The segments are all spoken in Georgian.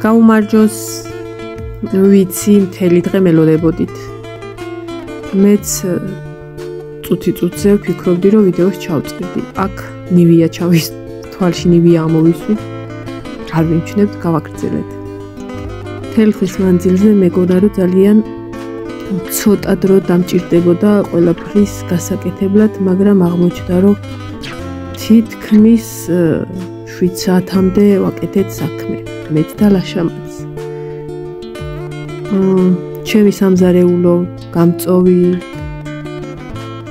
გაუმარჯოს ვიცი მთელი დღე მელოდებოდით მეც წუთი-წუთზე ვფიქრობდი რომ ვიდეოს ჩავწყდი აქ ნივია ჩავის თვალში ნივია ამოვისვი არ ვიმჩნევთ გავაგრძელეთ მთელ ხის მანძილზე მეგონა რომ ძალიან ცოტა დრო დამჭირდებოდა ყველაფრის გასაკეთებლად მაგრამ აღმოჩნდა რომ თითქმის 7 საათამდე ვაკეთეთ საქმე მეც და ლაშამაც ჩემი სამზარეულო გამწოვი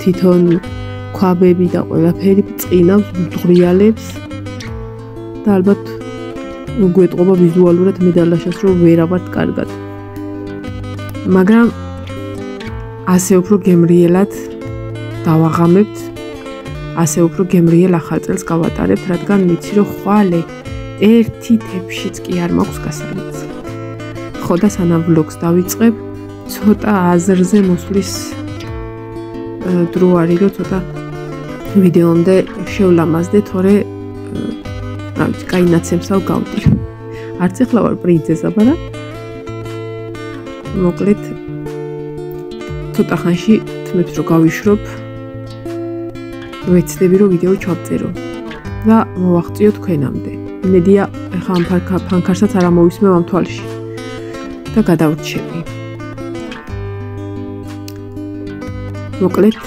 თვითონ ქვაბები და ყველაფერი წინავს მძღვრიალებს და ალბათ გვეტყობა ვიზუალურად მე და ლაშას რომ ვერავართ კარგად მაგრამ ასე უფრო გემრიელად დავაღამებთ ასე უფრო გემრიელ ახალ წელს გავატარებთ რადგან ვიცი რომ ხვალე ერთი თეფშიც კი არ მაქვს გასალეცი ხო და სანამ ვლოგს დავიწყებ ცოტა აზრზე მოსვლის დრო არის რომ ცოტა ვიდეომდე შევლამაზდე თორე რა ვიცი კაი ნაცემსავ გავდი არც ახლა ვარ პრინცესა მაგრამ მოკლედ ცოტა ხანში თმებს რომ გავიშრობ ვეცდები რომ ვიდეო ჩავწერო და მოვაღწიო თქვენამდე იმედია ახლა ამ ფანქარსაც არ ამოვისმევ ამ თვალში და გადავრჩები მოკლედ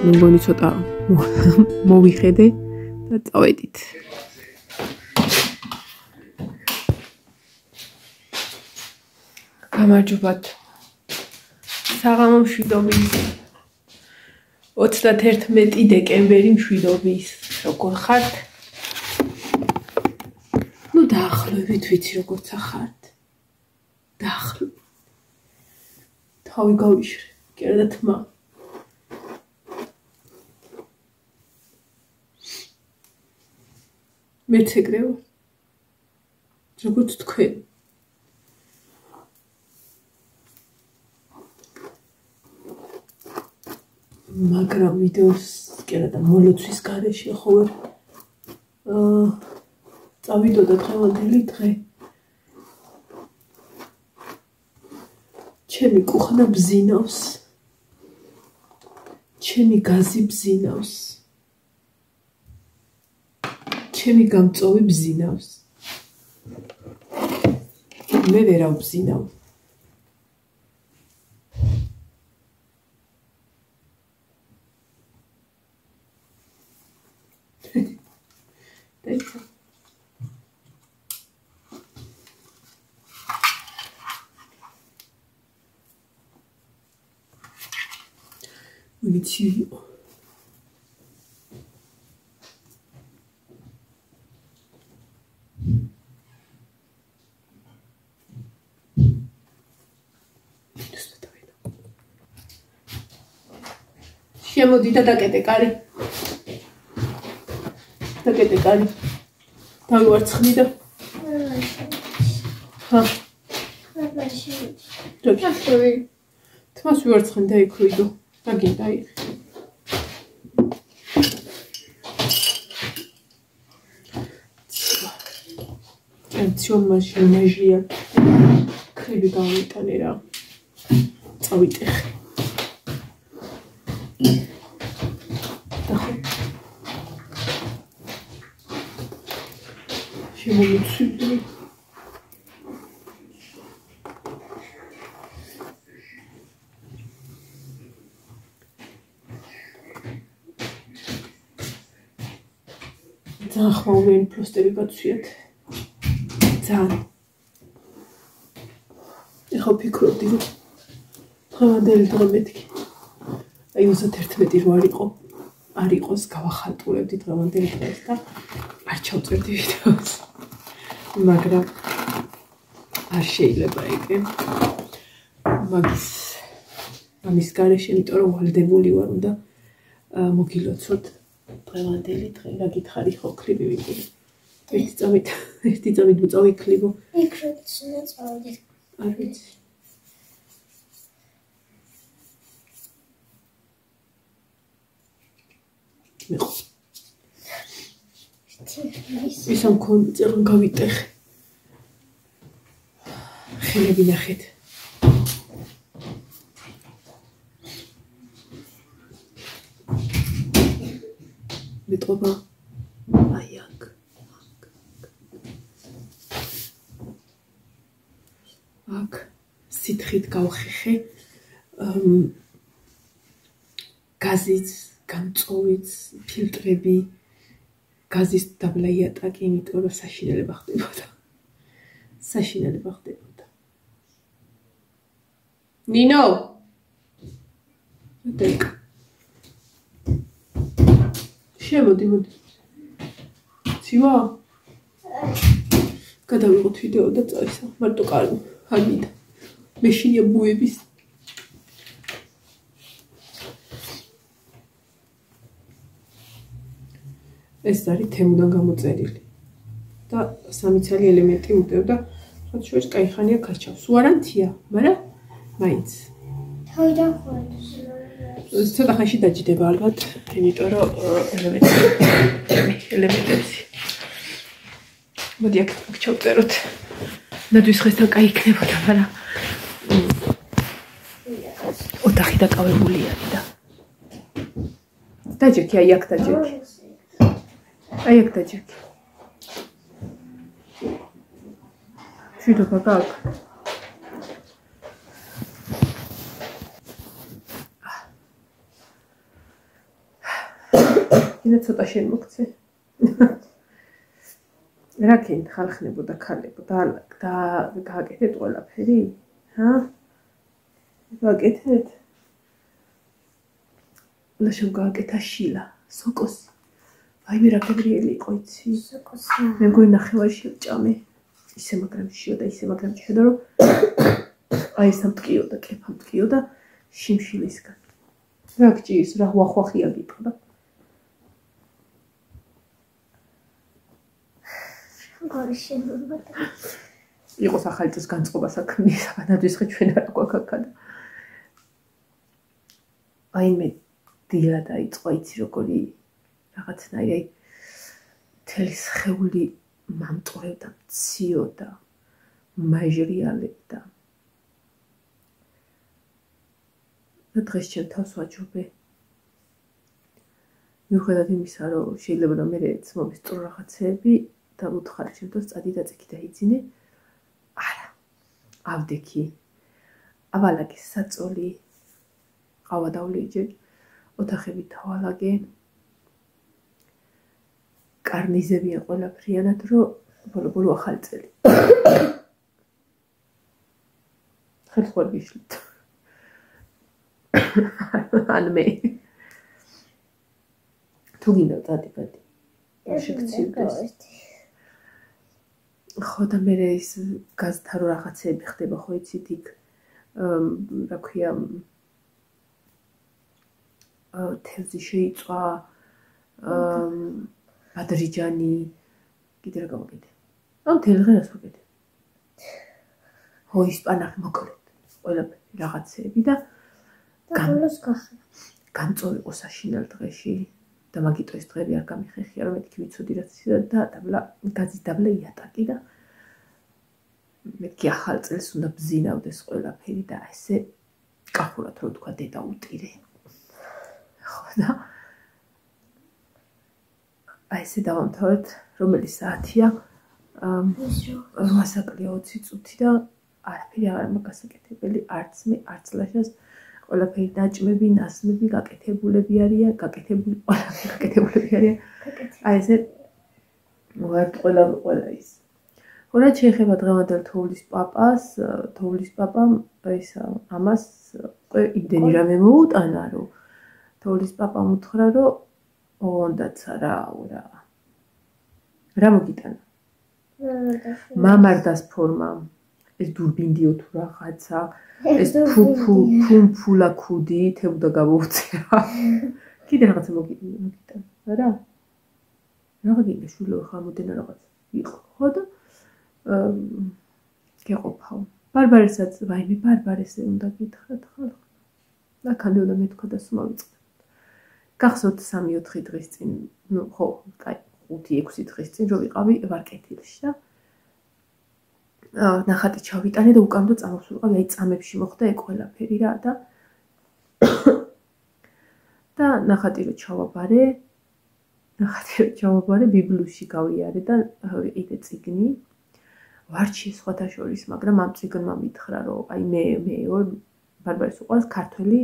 მე მგონი ცოტა მოვიხედე და წავედით გამარჯობათ საღამო მშვიდობის 31 დეკემბერი მშვიდობის როგორ ხართ ნუ დაახლოებით ვიცი როგორ ხართ დაახლოებით თავი გავიშრე კი არა და თმა მეც ეგრევა როგორც თქვენ მაგრამ ვიდეოს კი არა და მოლოცვის გარეშე ხო წავიდოდა დღევანდელი დღე ჩემი კუხნა ბზინავს ჩემი გაზი ბზინავს ჩემი გამწოვი ბზინავს მე ვერავ ბზინავ ვიცი შემოდი და დაკეტე კარი დაკეტე კარი დავივარცხნი და ხა თმას ვივარცხნი და იქ ვიდო დაგინდა იქ ჩემ მაჟია ქრები გავიტანე რა წავიტეხე შემომიცვიდე ძალიან ხმაურიანი ფლოსტები გაცვიათ ძალიან ეხლა ვფიქრობდი რომ დღევანდელი დღე მეთქი აი 31 რო არ იყოს გავახატურებდი დღევანდელი დღეს და არ ჩავწერდი ვიდეოს მაგრამ არ შეიძლება ეგრე მაგის გარეშე იმიტომ რომ ვალდებული ვარ უნდა მოგილოცოთ დღევანდელი დღე რა გითხარი ხო კლიპი ვიყიდე ერთი წამით მოწავი კლიპო იქ როდის უნდა წავიდე არ ვიცი ისამ კონცერტ გავიტეხე ხელები ნახეთ. მეტყობა აი აქ. აქ სითხით გავხეხე. გაზის გამწოვიც ფილტრები გაზის დაბლა იატაკი, იმიტომ რომ საშინელება ხდებოდა. ნინო დეკ შემოდი მოდი ცივა გადავიღოთ ვიდეო და წავისა მარტო კარგი ამიდა მე შინია ბუების ეს არის თემუდან გამოწერილი და სამიცალი ელემენტი უდევდა რაც შორის кайხანია ქარჩავს უარანთია მაგრამ მაინც თავიდან ხوارد ცოტა ხანში დაჯდება ალბათ იმიტომ რომ ელემენტები მოდი აქ ჩავწეროთ ნათვის ხესთან кай იქნებოდა მაგრამ ოთახი დაკავებული არის და დაჯექი აი აქ დაჯექი აი აქ დაჯექი მშვიდობა გაქვს კიდე ცოტა შემოგცე რა კენ ხალხნებო და ქალებო და გააკეთეთ ყველაფერი ჰა გააკეთეთ ლაშო გააკეთა შილა სოკოსი აი მე რა გაბრიელი იყო იცი სოკოსი მე მგონი ნახევარში ვჭამე ისე მაგრამ შიო და ისე მაგრამ შედა რომ აი სამტკიო და კეფამტკიო და შიმშილისგან რა გჭირს რა ვახვახია გიტყდა იყოს ახალი წელს განწყობა საქმე საგანადვის ხე ჩვენ არ გვაქვს აქა აი მე დილა დაიწყო იცი როგორი რაღაცნაირი აი თელი სხეული მამტყვრევდა მციოდა მაჟრიალებდა და დღეს ჩემ თავს ვაჯობე მიუხედავად იმისა რომ შეიძლება რომ მე მომისწრო რაღაცეები და უთხარი ჩემთვის წადი და წიქი დაიძინე არა ავდექი ავალაგე საწოლი ყავა დავლეჯე ოთახები თვალაგე კარნიზებია ყველაფრიანად რომ ბოლო ახალი წელი ხელს ხوار გიშლით ან მე თუ გინდა წადი ბადი შეგციუდეს ხო და მე ის გაზთა რო რაღაცეები ხდება ხო იცით იქ რა ქვია თევზი შეიწვა ბადრიჯანი კიდე რა გავაკეთე ამ თელღერას ვაკეთე ხო ისპანახი მოკლედ ყველაფერი რაღაცეები და გამოს გახდა გამწოვიყო საშინელ დღეში და მაგიტო ეს დღეები არ გამიხეხია რომ მეთქი ვიცოდი რაც და დაბლა გაზის დაბლა იატაკი და მეთქი ახალ წელს უნდა ბზინავდეს ყველაფერი და ესე კახურად რო თქვა დედა უტირე ხო და აი ესე დავამთავრეთ რომელი საათია 8 საკლია 20 წუთი და არაფერი არ მაგასაკეთებელი არც მე არც ლაშას ყველაფერი დაჭმები, ნასმები გაკეთებულები არიან, გაკეთებულები არიან. აი ესე ვარ ყველა ის. რა შეიძლება დღევანდელ თოვლის პაპამ ისა ამას იმდენი რამე მოუტანა რომ თოვლის პაპამ უთხრა რომ ოღონდაც რა მოგიტანა მამარდას ფორმა ეს დურბინდიო თუ რაღაცა ეს ფუმფულა ქუდი თებდა გავუწია კიდე რაღაცა მოგიტანა რა გინდა შულო ხა მოდენა რაღაც იყო ხო და გეყოფავ ბარბარესაც ვაიმე ბარბარესე უნდა გითხრათ ხალხ აქამდე უნდა მეთქვა და სულ მოვიწყდეთ გახსოვთ 3-4 დღის წინ ნუ ხო კაი 5-6 დღის წინ რო ვიყავი ვარკეთილში და ნახატი ჩავიტანე და უკან და წამოვსულყავი, აი წამებში მოხდა ეგ ყველაფერი რა და ნახატი რო ჩავაბარე, ბიბლიუში გავიარე და ვიყიდე წიგნი. ვარჩიე სხვათა შორის, მაგრამ ამ წიგნმა მითხრა, რომ აი მე ბარბარეს უყვარს ქართველი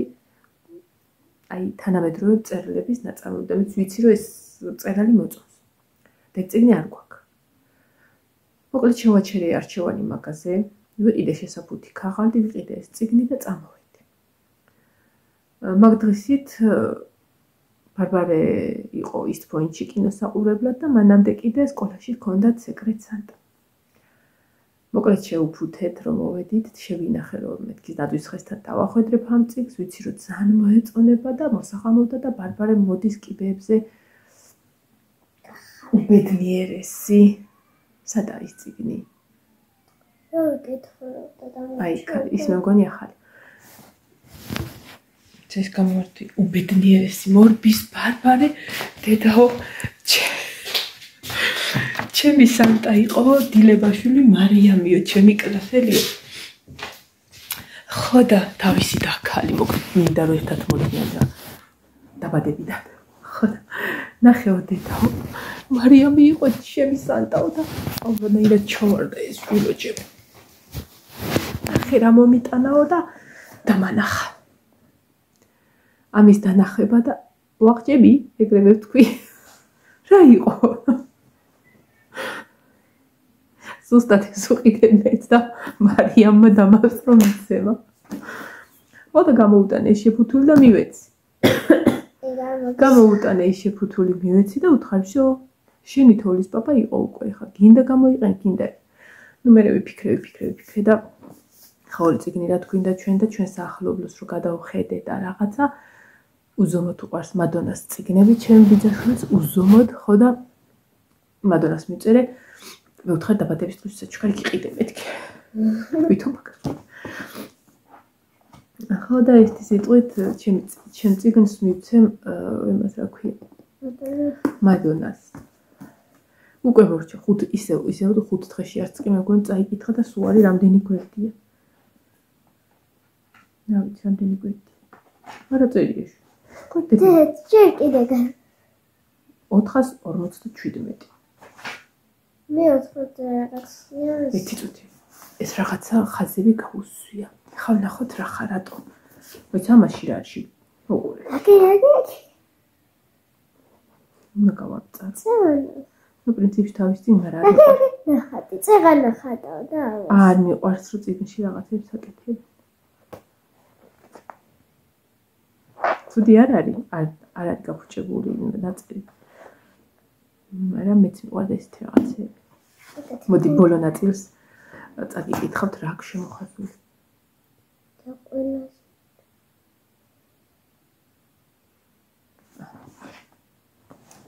აი თანამედროვე მწერლების ნაწარმოები და მეც ვიცი, რომ ეს მწერალი მოწონს. და ეგ წიგნი არ გვაქვს. მოკლედ შევაჩერე არჩევანი მაგაზე, ვიყიდე შესაფუთი ქაღალდი, ვიყიდე ეს წიგნი და წამოვედი. მაგ დღისით ბარბარე იყო East Point-ში კინოსაყურებლად და მანამდე კიდე სკოლაში ჰქონდათ Secret Santa. მოკლედ შევუფუთეთ, რომ მოვედით, შევინახე, რომ მეთქის დადვისხესთან დავახვედრებ ამ წიგნს, ვიცი, რომ ძალიან მოეწონება და მოსახამოვდა და ბარბარე მოდის კიბეებზე უბედნიერესი. სადა ის წიგნი? აი, ის მე მგონი ახალი. ეს გამოვარდი უბედნიერესი მორბის ბარბარე დედაო ჩემი სანტა იყო დილებაშვილი მარიამიო ჩემი კლასელიო ხო და თავისი დაქალი მოკლედ მინდა რომ ერთად მოდიან და დაბადებიდან ხო და ნახეო დედაო მარიამი იყო ჩემი სანტაო და ალბანაირად ჩავარდა ეს შვილო ჩემი ნახე რა მომიტანაო და დამანახა ამის დანახება და ვახჭები ეგრევე ვთქვი რა იყო ზუსტად ეს უყიდე მეც და მარიამმა დამასწრო მიცემა ხოდა გამოუტანე შეფუთული და მივეცი გამოუტანე შეფუთული მივეცი და უთხარი შო შენი თოლის პაპა იყო უკვე ხა გინდა გამოიყენ გინდა ნუ მე ვიფიქრე და ხოლმე წიგნი რა თქვინდა ჩვენ და ჩვენ საახლობლოს რო გადავხედე და რაღაცა უზომოდ უყარს მადონას წიგნები ჩემ ბიძაშვილს უზომოდ ხო და მადონას მიწერე მე ვთხარ დაბადების დღის საჩუქარი გიყიდე მეთქი ვითომ ხო და ეს სიტყვით ჩემ წიგნს მივცემ იმას რა ქვია მადონას უკვე მორჩა ისევ 5 დღეში არც კი მეგონი წაიკითხა და სულ არის რამდენი გვერდია რა ვიცი რამდენი გვერდია არა წერია ჯერ კიდე 457 მე 400 რაღაცია ერთი წუთი ეს რაღაცა ხაზები გაუსვია ხა ვნახოთ რა ხარ რატო მოიცა ამაში რა არის მოყურე უნდა გავაწაწ ნუ პრინციპში თავის წინ არ არის ნახატი წეღანა ხატავ და არ მიყვარს რომ წიგნში რაღაცებს აკეთებ ცუდი არ არის გაფუჭებული ნაწილი მაგრამ მეც მიყვარდა ესეთი რაღაცები მოდი ბოლო ნაწილს წაგიკითხავთ რა აქვს შემოხაზული და ყველას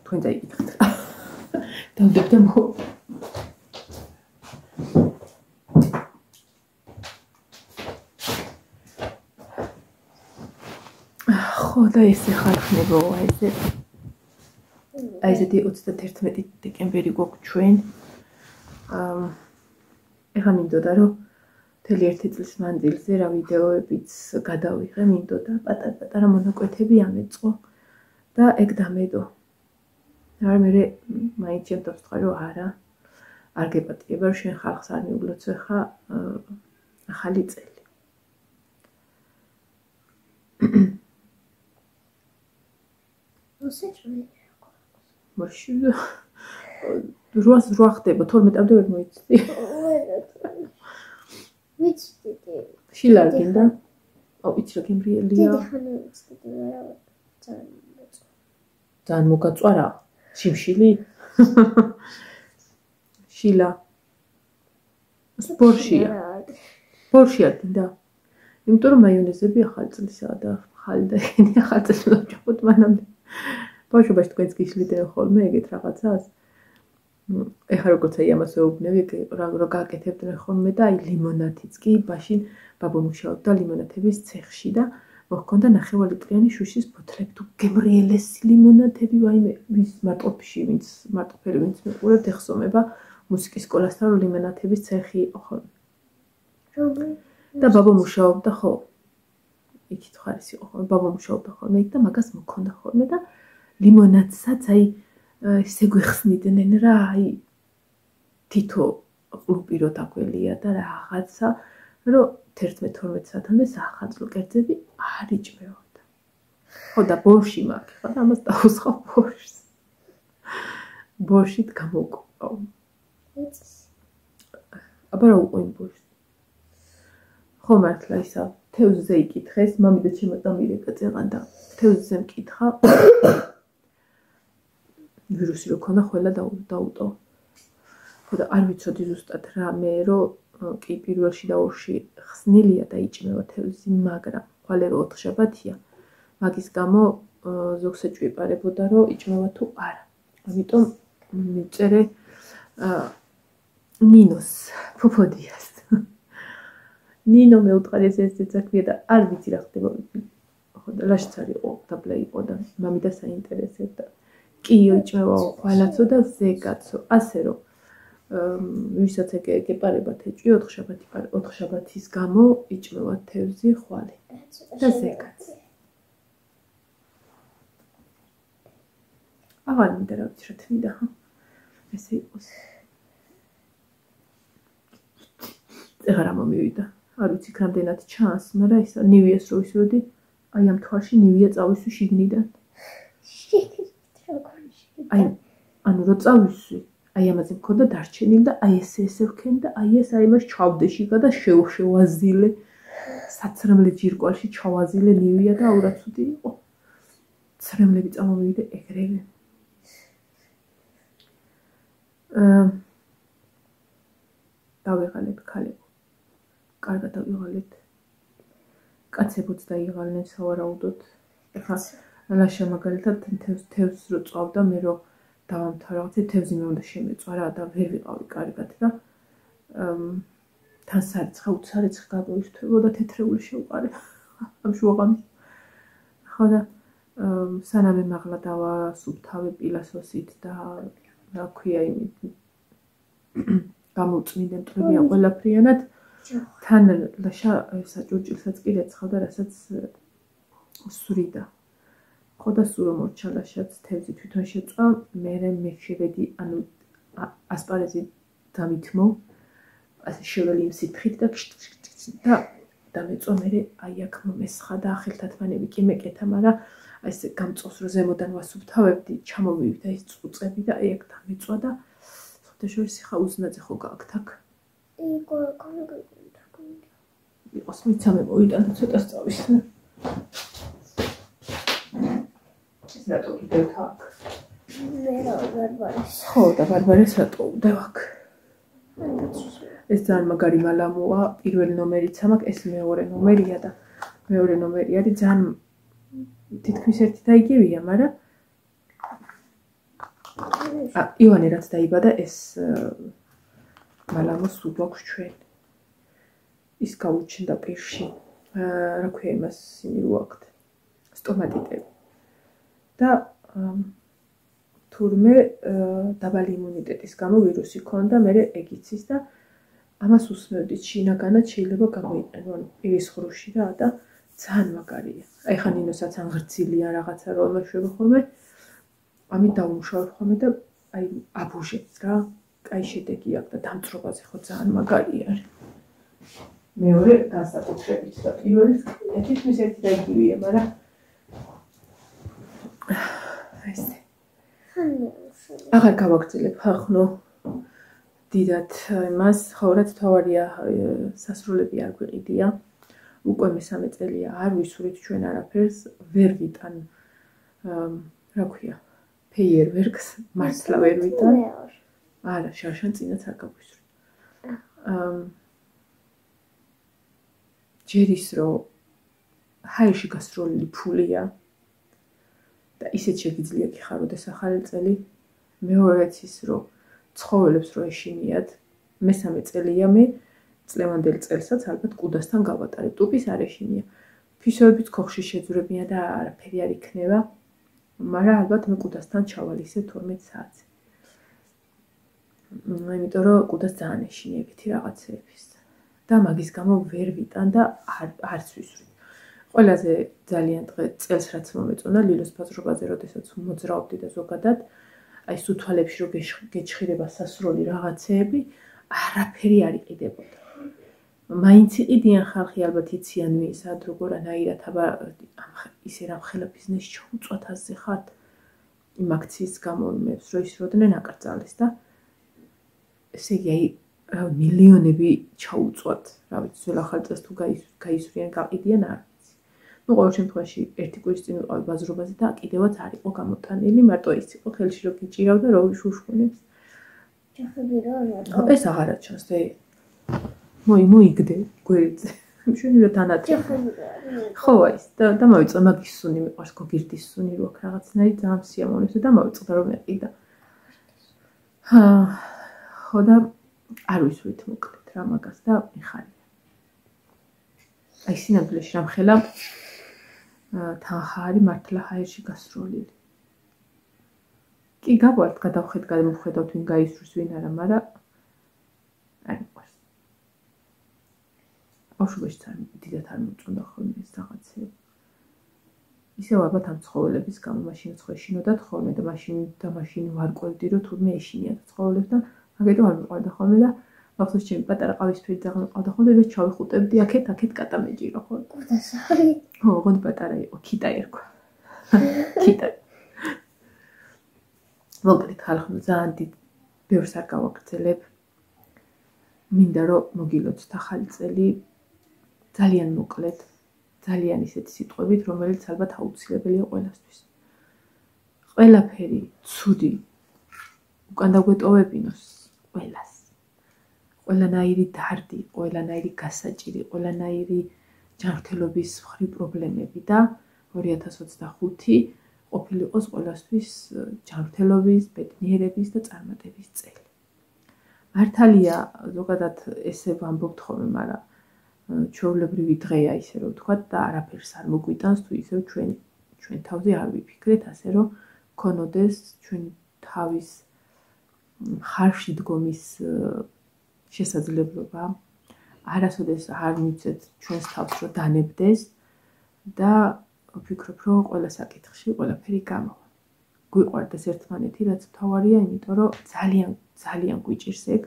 თქვენ წაიკითხეთ დავდებ და ხო და ესე ხარხნებო აი ესეთი 31 დეკემბერი გვაქვს ჩვენ ეხლა მინდოდა რომ მთელი 1 წლის მანძილზე რა ვიდეოებიც გადავიღე მინდოდა პატარ-პატარა მონაკვეთები ამეწყო და ეგ დამედო არ მე მაინც შემთხვევით ვთქვა რომ არ გეპატიება რომ შენ ხალხს არ მიუგლოცე ხა ახალი წელი მაშ 8 ხდება 12-მდე ვერ მოიცდი ვიცი შილა არ გინდა ვიცი რა გემრიელია ძალიან მოგაწვარა შიმშილი შილა სპორშია არ გინდა იმიტომ რომ მაიონეზები ახალი წლისაა და ხალი და ენი ახალი წლის ვჭობთ მანამდე ბავშვობაში თქვენც გიშლიდენ ხოლმე ეგეთ რაღაცას ეხლა როგორც აი ამას ვეუბნები რა გააკეთებდნენ ხოლმე და აი ლიმონათიც კი მაშინ ბაბა მუშაობდა ლიმონათების ცეხში და მოჰქონდა ნახევარლიტრიანი შუშის ბოთლები თუ გემრიელესი ლიმონათები ვაიმე ვის მარტყოფში ვინც მარტყოფელი ვინც მეყურებთ ეხსომება მუსიკის სკოლასთან რომ ლიმონათების ცეხი იყო ხოლმე და ბაბა მუშაობდა ხო იქით ხარის იყო ხოლმე ბაბა მუშაობდა ხოლმე იქ და მაგას მქონდა ხოლმე და ლიმონადსაც აი ესე გვეხსნიდნენ რა აი თითო ყლუპი რო დაგველია და რაღაცა რომ 11-12 საათამდე სახანძრო კერძები არ იჭმევოდა. ხო და ბორში მაქვს ხო და ამას დაუსხავ ბორშს. ბორშით გამოვკვაო. აბა რა უყო იმ ბორშს. ხო მართლა ისა თევზზე იკითხეს, მამიდა შემოწამირეკა წეღან და თევზზე მკითხა. ვირუსი რო ქონდა ყველა დაუტო. ხო და არ ვიცოდი ზუსტად რა მე რომ კი პირველში და ორში ხსნილია და იჭმევა თევზი, მაგრამ ხვალე რო 4 შაბათია. მაგის გამო ზოგს ეჭვიპარებოდა რომ იჭმევა თუ არა. ამიტომ მიწერე ნინოს ფოფოდიას. ნინო მეუწყარეს ეს ძაქვია და არ ვიცი რა ხდება. ხო და ლაშცარი იყო, დაბლა იყო და მამიდა საინტერესებდა. კი იჭმევა ხვალაცო და ზეგაცო, ასე რომ ვისაც ეკეპარებათ ეჭვი 4 შაბათის გამო იჭმევა თევზი ხვალე და ზეგაც. აღარ მინდა რა ვიცი რა თვიდა ხო ესე იყოს. ეხლა რა მომივიდა არ ვიცი რამდენად ჩანს, მაგრამ ისა ნივიას რო ვისვედი აი ამ თვალში ნივია წავისვი შიგნიდან. აი ანუ რო წავისვი აი ამაზე მქონდა დარჩენილი და აი ესე ვქენ და აი ეს აი მას ჩავდეშიგა და შევაზილე საცრემლე ჯირკვალში ჩავაზილე ნივია და აურაცუდი იყო. ცრემლები წამომივიდა ეგრევე. დავიღალეთ ქალებო. კარგად დავიღალეთ. კაცებოც დაიღალნენ სავარაუდოდ. ეხლა ლაშა მაგალითად თევზს რო წავდა მე რო დავამთავრე რაღაცა თევზი მე უნდა შემეწვა რა და ვერ ვიყავი კარგად და თან სარეცხა უცარეცხი გამოიშთვებოდა თეთრეული შევყარე ამ შუაღამის. ხო და სანამ მაღლა დავასუფთავე პილასოსით და რა ქვია იმით გამოწმინდა მტრებია ყველაფრიანად თან ლაშა საჭურჭილსაც კი რეცხავდა რასაც სვრიდა. ხო და სულ მომრჩა ლაშაც თევზი თვითონ შეწვა მე შევედი ანუ ასპარეზი დამითმო ასე შეველი იმ სითხით და დამეწვა მე აი აქ მომესხა და ახელთათმანები კი მეკეთა მაგრამ აი ეს გამწოს რო ზემოდან ვასუფთავებდი ჩამოვივიდა ის წუწები და აი აქ დამეწვა და შორის ხა უზნაძე ხო გაქვთ აქ? იყოს მიცამე მოვიტანო ცოტა სწავის. ეს რატო კიდევ აქ? მე რა ბარბარეს. ხო და ბარბარეს რატო უდევ აქ? ეს ძალიან მაგარი მალამოა, პირველი ნომერიც ამაქვს, ეს მეორე ნომერია და მეორე ნომერი არის ძალიან თითქმის ერთი და იგივეა, მაგრამ ივანე რაც დაიბადა ეს მალამო სულ გვაქვს ჩვენ. ის გაუჩნდა პირში. რა ქვია იმას იმი რო აქვთ. სტომატიტები. და თურმე დაბალი იმუნიტეტის გამო ვირუსი ქონდა, მე ეგ იცის და ამას უსმევდით შინაგანად შეიძლება გამოიყენო ანუ პირის ხრუში რა და ძალიან მაგარია. აი ხან ინოსაც ან ღრცილია რაღაცა რომ ამშვება ხოლმე. ამით დავუმშავებ ხოლმე და აი აბუჟებს რა, კაი შედეგი აქვს და დამწრობაზე ხო ძალიან მაგარი არის. მეორე განსაკუთრებით და პირველი თითქმის ერთი და იგივეა, მაგრამ ესე. აღარ გავაგრძელებ ხახნო დიდად იმას, ხო რაც თავარია სასრულები არ გვიყიდია. უკვე მესამე წელია არ ვისურვით ჩვენ არაფერს, ვერ ვიტან რა ქვია ფეიერვერკს მართლა ვერ ვიტან. არა, შარშან წინაც არ გაგვისურვით. ჯერის რომ ჰაერში გასროლილი ფულია და ისეთ შეგიძლია გიხაროდეს ახალი წელი. მეორეც ის რომ ცხოველებს რო ეშინიათ, მესამე წელია მე წლევანდელ წელსაც ალბათ კუდასთან გავატარებ. ტუპის არ ეშინია. ფისოებიც ქოხში შეძვრებია და არაფერი არ იქნება. მაგრამ ალბათ მე კუდასთან ჩავალ ისე 12 საათზე. იმიტომ რომ კუდას ძალიან ეშინია ეგეთი რაღაცეების. და მაგის გამო ვერ ვიტან და არც ვისვრით. ყველაზე ძალიან წელს რაც მომეწონა ლილოს ბაზრობაზე, როდესაც მოძრაობდი და ზოგადად აი სუთვალებში რო გეჩხირება სასროლი რაღაცეები, არაფერი არ იყიდებოდა. მაინც იყიდიან ხალხი, ალბათ იციან ვინსად, როგორანაირად, აბა ისე რა ხელა ბიზნესში ჩაუწვათ ასე ხართ. იმ აქციის გამო იმებს რო ისროდნენ აკრძალეს და ესე იგი აი მილიონები ჩაუწვათ, რა ვიცი, ძველ ახალ წელს თუ გაისვრიან, გაყიდიან არ ვიცი. ნუ ყოველ შემთხვევაში ერთი კვირის წინ ვიყავი ბაზრობაზე და კიდევაც არ იყო გამოტანილი, მარტო ის იყო ხელში რო გიჭირავდა, რო შუშხუნებს. ჯახები რა არა. ეს აღარა ჩანს, მოიგდე გვერდზე. მშვენი რა თანატრ. ჯახები რა. ხო აი და მოვიწყე მაგის სუნი მიყვარს გოგირდის სუნი რო აქ რაღაცნაირად ძალიან სიამოვნებს და მოვიწყე რომ მეყიდა. ხო და არ ვისვრით მოკლედ რა მაგას და მიხარია. აი სინამდვილეში რამხელა თანხა არის მართლა ჰაერში გასროლილი. კი გავართ გადავხედავთ ვინ გაისვრს ვინ არა, მაგრამ არ მიყვარს. ბავშვობაში დიდად არ მომწონდა ხოლმე ეს რაღაცები. ისევ ალბათ ამ ცხოველების გამო მაშინ ეშინოდათ ხოლმე და მაშინ ვარკვევდი რომ თურმე ეშინიათ ცხოველებს და მაგიტომ არ მიყვარდა ხოლმე და ბავშვობაში ჩემი პატარა ყავისფერი ძაღლი მყავდა ხოლმე და ჩავიხუტებდი აქეთ კატა მეჯირო ხოლმე. კუტასარი. ხო, ოღონდ პატარა იყო, ქიტა ერქვა. ქიტა. მოკლედ ხალხო ძალიან დიდ ბევრს არ გავაგრძელებ. მინდა რომ მოგილოცოთ ახალი წელი ძალიან მოკლედ, ძალიან ისეთი სიტყვებით, რომელიც ალბათ აუცილებელია ყველასთვის. ყველაფერი ცუდი უკან დაგვეტოვებინოს ყველას. ყველანაირი დარდი, ყველანაირი გასაჭირი, ყველანაირი ჯანმრთელობის მხრივ პრობლემები და 2025 ყოფილიყოს ყველასთვის ჯანმრთელობის, ბედნიერების და წარმატების წელი. მართალია ზოგადად ესე ვამბობთ ხოლმე, მაგრამ ჩვეულებრივი დღეა ისე რომ ვთქვათ და არაფერს არ მოგვიტანს თუ ისევ ჩვენ თავზე არ ვიფიქრეთ ასე რომ ქონოდეს ჩვენ თავის ხარში დგომის შესაძლებლობა არასოდეს არ მიცეთ ჩვენს თავს რომ დანებდეს და ვფიქრობ რომ ყველა საკითხში ყველაფერი გამოვა. გვიყვარდეს ერთმანეთი რაც მთავარია, იმიტომ რომ ძალიან გვიჭირს ეგ,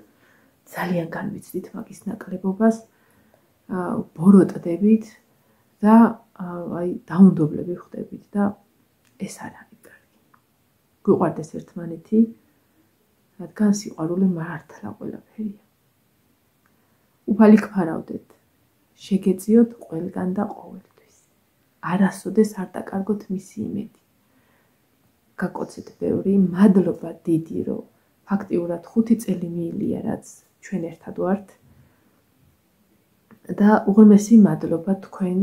ძალიან განვიცდით მაგის ნაკლებობას. ბოროტდებით და აი დაუნდობლები ხდებით და ეს არ არის კარგი. გვიყვარდეს ერთმანეთი, რადგან სიყვარული მართლა ყველაფერია. უფალი გფარავდეთ, შეგეწიოთ ყველგან და ყოველთვის. არასოდეს არ დაკარგოთ მისი იმედი. გაკოცეთ ბევრი, მადლობა დიდი, რომ ფაქტიურად 5 წელი მიილია, რაც ჩვენ ერთად ვართ. და უღრმესი მადლობა თქვენ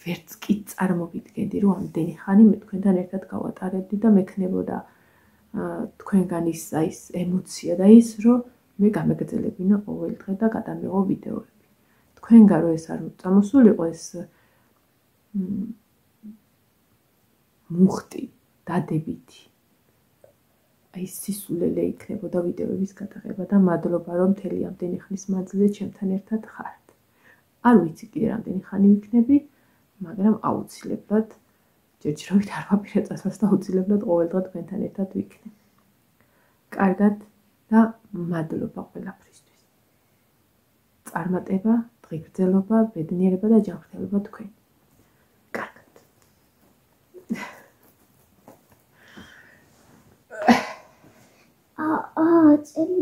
ვერც კი წარმოგიდგენდი რომ ამდენი ხანი მე თქვენთან ერთად გავატარებდი და მექნებოდა თქვენგან ის ემოცია და ის რომ მე გამეგრძელებინა ყოველ დღე და გადამეღო ვიდეოები. თქვენგან რომ ეს არ წამოსულიყო ეს მუხტი დადებითი აი სისულელე იქნებოდა ვიდეოების გადაღება და მადლობა რომ მთელი ამდენი ხნის მანძილზე ჩემთან ერთად ხართ. არ ვიცი კიდე რამდენი ხანი ვიქნები, მაგრამ აუცილებლად ჯერჯერობით არ ვაპირე წასვლას და აუცილებლად ყოველ დღე თქვენთან ერთად ვიქნები. კარგად და მადლობა ყველაფრისთვის. წარმატება, დღიგრძელობა, ბედნიერება და ჯანმრთელობა თქვენ. კარგად. წელი